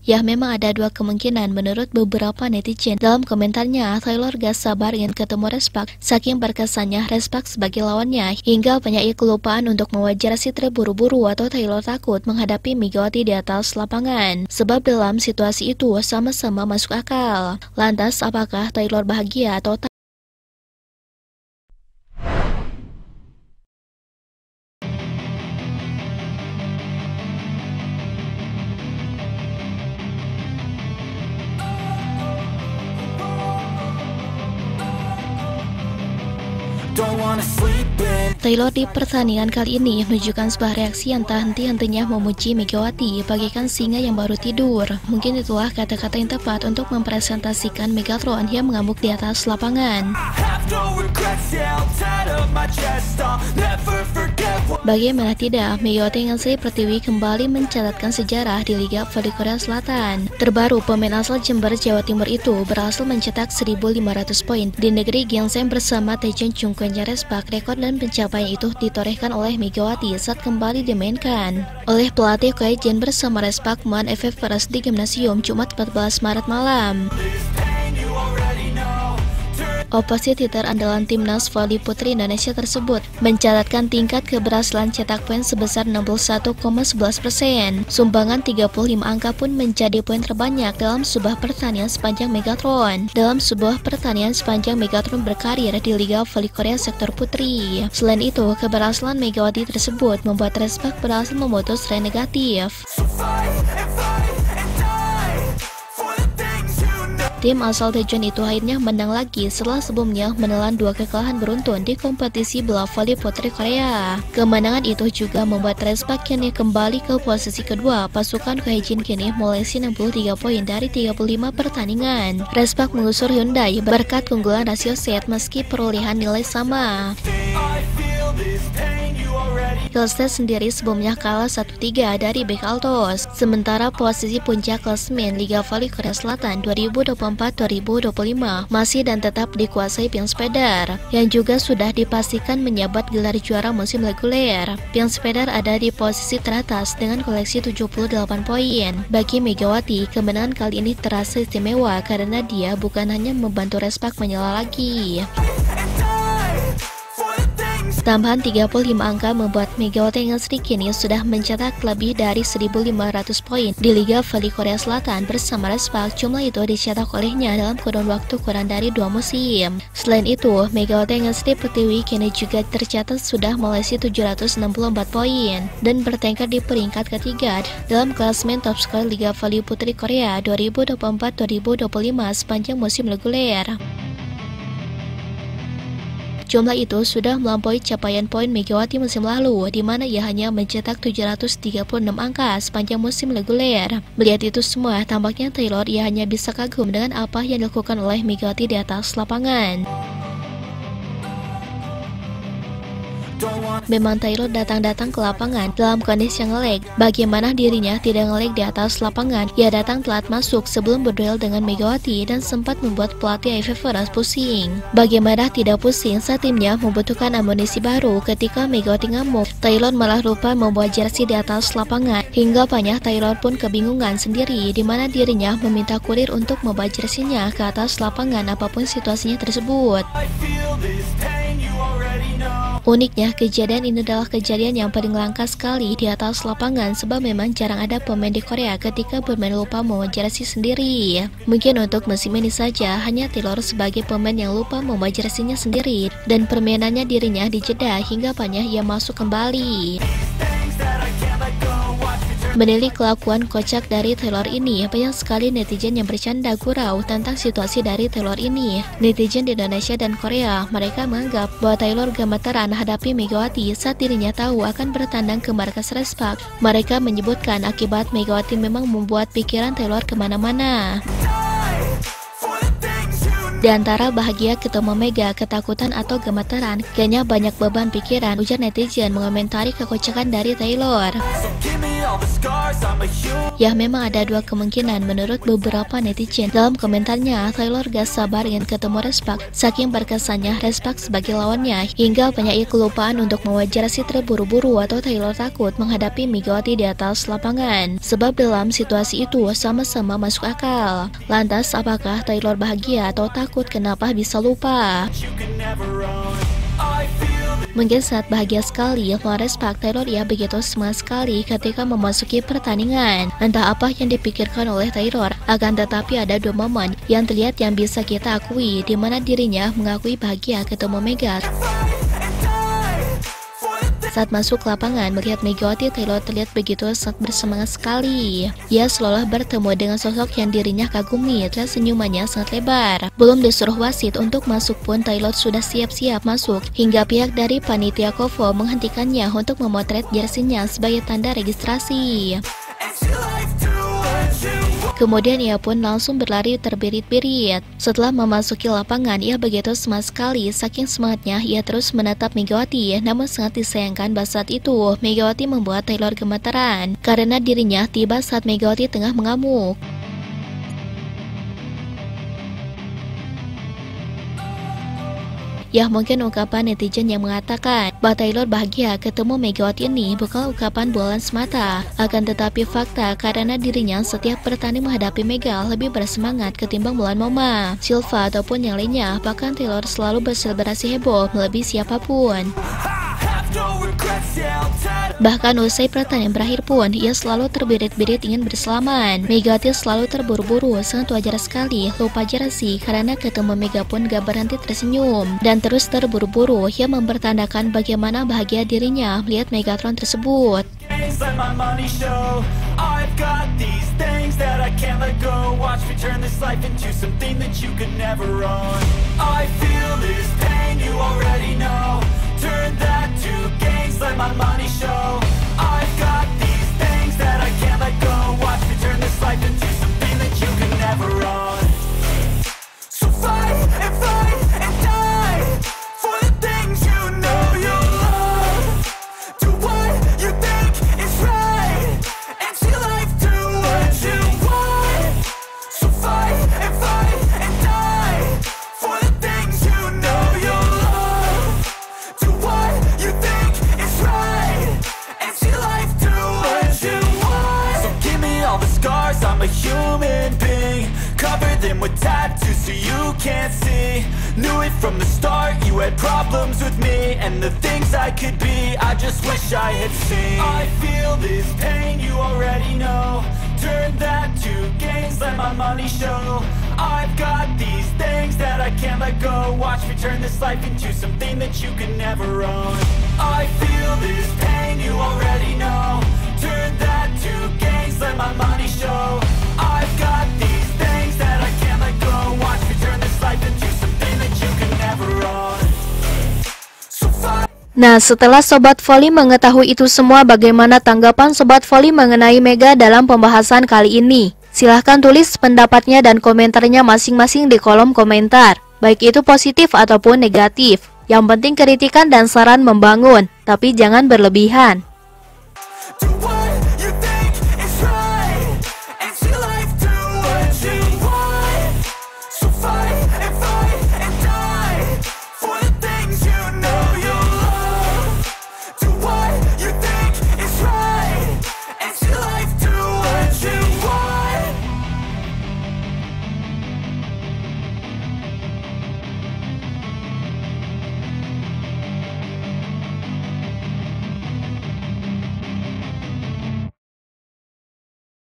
Ya, memang ada dua kemungkinan menurut beberapa netizen. Dalam komentarnya, Taylor gak sabar ingin ketemu Respak, saking berkesannya Respak sebagai lawannya, hingga banyak ia kelupaan untuk mewajar si terburu-buru atau Taylor takut menghadapi Megawati di atas lapangan. Sebab dalam situasi itu sama-sama masuk akal. Lantas, apakah Taylor bahagia atau tak? Taylor di pertandingan kali ini menunjukkan sebuah reaksi yang tak henti-hentinya memuji Megawati bagaikan singa yang baru tidur. Mungkin itulah kata-kata yang tepat untuk mempresentasikan Megatron yang mengamuk di atas lapangan. Bagaimana tidak, Megawati Sri Pertiwi kembali mencatatkan sejarah di Liga Voli Korea Selatan. Terbaru, pemain asal Jember, Jawa Timur itu berhasil mencetak 1.500 poin di negeri Gyeongsang bersama Taejong Jungkooknya Respak. Rekor dan pencapaian itu ditorehkan oleh Megawati saat kembali dimainkan oleh pelatih Koi Jin bersama Respak Man FF Paras di Gimnasium Jumat 14 Maret malam. Oposisi terandalan timnas voli putri Indonesia tersebut mencatatkan tingkat keberhasilan cetak poin sebesar 61,11%. Sumbangan 35 angka pun menjadi poin terbanyak dalam sebuah pertandingan sepanjang Megatron. Dalam sebuah pertandingan sepanjang Megatron berkarir di Liga Voli Korea sektor putri. Selain itu, keberhasilan Megawati tersebut membuat Respak berhasil memutus tren negatif. Tim asal Daejeon itu akhirnya menang lagi setelah sebelumnya menelan 2 kekalahan beruntun di kompetisi bola voli putri Korea. Kemenangan itu juga membuat Respak kini kembali ke posisi kedua. Pasukan Koejin kini mengoleksi 63 poin dari 35 pertandingan. Respak mengusur Hyundai berkat keunggulan rasio set meski perolehan nilai sama. Hillstead sendiri sebelumnya kalah 1-3 dari BK Altos. Sementara posisi puncak klasemen Liga Voli Korea Selatan 2024-2025 masih dan tetap dikuasai Pyeongspeder, yang juga sudah dipastikan menyabat gelar juara musim reguler. Pyeongspeder ada di posisi teratas dengan koleksi 78 poin. Bagi Megawati, kemenangan kali ini terasa istimewa karena dia bukan hanya membantu Respak menyala lagi. Tambahan 35 angka membuat Megawati Sri kini sudah mencetak lebih dari 1.500 poin di Liga Voli Korea Selatan bersama Respak. Jumlah itu dicetak olehnya dalam kurun waktu kurang dari 2 musim. Selain itu, Megawati Sri Pertiwi kini juga tercatat sudah mengoleksi 764 poin dan bertengkar di peringkat ketiga dalam klasemen top skor Liga Voli Putri Korea 2024-2025 sepanjang musim reguler. Jumlah itu sudah melampaui capaian poin Megawati musim lalu, di mana ia hanya mencetak 736 angka sepanjang musim reguler. Melihat itu semua, tampaknya Taylor ia hanya bisa kagum dengan apa yang dilakukan oleh Megawati di atas lapangan. Memang Taylor datang-datang ke lapangan dalam kondisi yang ngelag. Bagaimana dirinya tidak ngelag di atas lapangan? Ia datang telat masuk sebelum berduel dengan Megawati dan sempat membuat pelatih AFF Paras pusing. Bagaimana tidak pusing saat timnya membutuhkan amunisi baru ketika Megawati ngamuk? Taylor malah lupa membawa jersey di atas lapangan. Hingga banyak Taylor pun kebingungan sendiri di mana dirinya meminta kurir untuk membawa jersinya ke atas lapangan apapun situasinya tersebut. Uniknya, kejadian ini adalah kejadian yang paling langka sekali di atas lapangan sebab memang jarang ada pemain di Korea ketika bermain lupa membawa jersey sendiri. Mungkin untuk musim ini saja, hanya Taylor sebagai pemain yang lupa membawa jersinya sendiri dan permainannya dirinya dijeda hingga banyak ia masuk kembali. Menilai kelakuan kocak dari Taylor ini, banyak sekali netizen yang bercanda gurau tentang situasi dari Taylor ini. Netizen di Indonesia dan Korea, mereka menganggap bahwa Taylor gemeteran hadapi Megawati saat dirinya tahu akan bertandang ke markas Respak. Mereka menyebutkan akibat Megawati memang membuat pikiran Taylor kemana-mana. Di antara bahagia ketemu Mega, ketakutan atau gemeteran, kayaknya banyak beban pikiran, ujar netizen mengomentari kekocakan dari Taylor. Ya, memang ada dua kemungkinan menurut beberapa netizen. Dalam komentarnya, Taylor gak sabar ingin ketemu Res-Pak. Saking berkesannya Res-Pak sebagai lawannya, hingga banyak ia kelupaan untuk mewajar si terburu-buru atau Taylor takut menghadapi Megawati di atas lapangan. Sebab dalam situasi itu sama-sama masuk akal. Lantas, apakah Taylor bahagia atau takut kenapa bisa lupa? Mungkin saat bahagia sekali, lawan Res-Pak, Taylor ia begitu semangat sekali ketika memasuki pertandingan. Entah apa yang dipikirkan oleh Taylor, akan tetapi ada dua momen yang terlihat yang bisa kita akui, di mana dirinya mengakui bahagia ketemu Mega. Saat masuk lapangan, melihat Megawati, Taylor terlihat begitu sangat bersemangat sekali. Ia seolah bertemu dengan sosok yang dirinya kagumi, dan senyumannya sangat lebar. Belum disuruh wasit untuk masuk pun, Taylor sudah siap-siap masuk, hingga pihak dari panitia Kovo menghentikannya untuk memotret jersinya sebagai tanda registrasi. Kemudian ia pun langsung berlari terbirit-birit. Setelah memasuki lapangan, ia begitu semangat sekali. Saking semangatnya, ia terus menatap Megawati. Namun sangat disayangkan bahwa saat itu, Megawati membuat Taylor gemetaran karena dirinya tiba saat Megawati tengah mengamuk. Ya, mungkin ungkapan netizen yang mengatakan bahwa Taylor bahagia ketemu Megawati ini bukan ungkapan bualan semata, akan tetapi fakta karena dirinya setiap bertanding menghadapi Mega lebih bersemangat ketimbang Bulan Moma, Silva ataupun yang lainnya. Bahkan Taylor selalu berselebrasi heboh melebihi siapapun. Bahkan usai pertandingan berakhir pun, ia selalu terbirit-birit ingin bersalaman. Megawati selalu terburu-buru, sangat wajar sekali lupa jersi karena ketemu Mega pun gak berhenti tersenyum dan terus terburu-buru. Ia mempertandakan bagaimana bahagia dirinya melihat Megatron tersebut. Turn that to gains, let my money show. I've got these things that I can't let go. Watch me turn this life into something that you can never own. So fight and die for the things you know you love. Do what you think is right and see life do what you want. So fight and die for the things you know you love. You think it's right and see life do what you want. So give me all the scars, I'm a human being. Cover them with tattoos so you can't see. Knew it from the start, you had problems with me and the things I could be, I just wish I had seen. I feel this pain, you already know. Turn that to gains, let my money show. I've got these things that I can't let go. Watch me turn this life into something that you can never own. I feel this pain, you already know. Turn that to gains, let my money show. I've got these things that I can't let go. Watch me turn this life into something that you can never own. So far. Nah, setelah Sobat Voli mengetahui itu semua, bagaimana tanggapan Sobat Voli mengenai Mega dalam pembahasan kali ini? Silahkan tulis pendapatnya dan komentarnya masing-masing di kolom komentar, baik itu positif ataupun negatif. Yang penting kritikan dan saran membangun, tapi jangan berlebihan.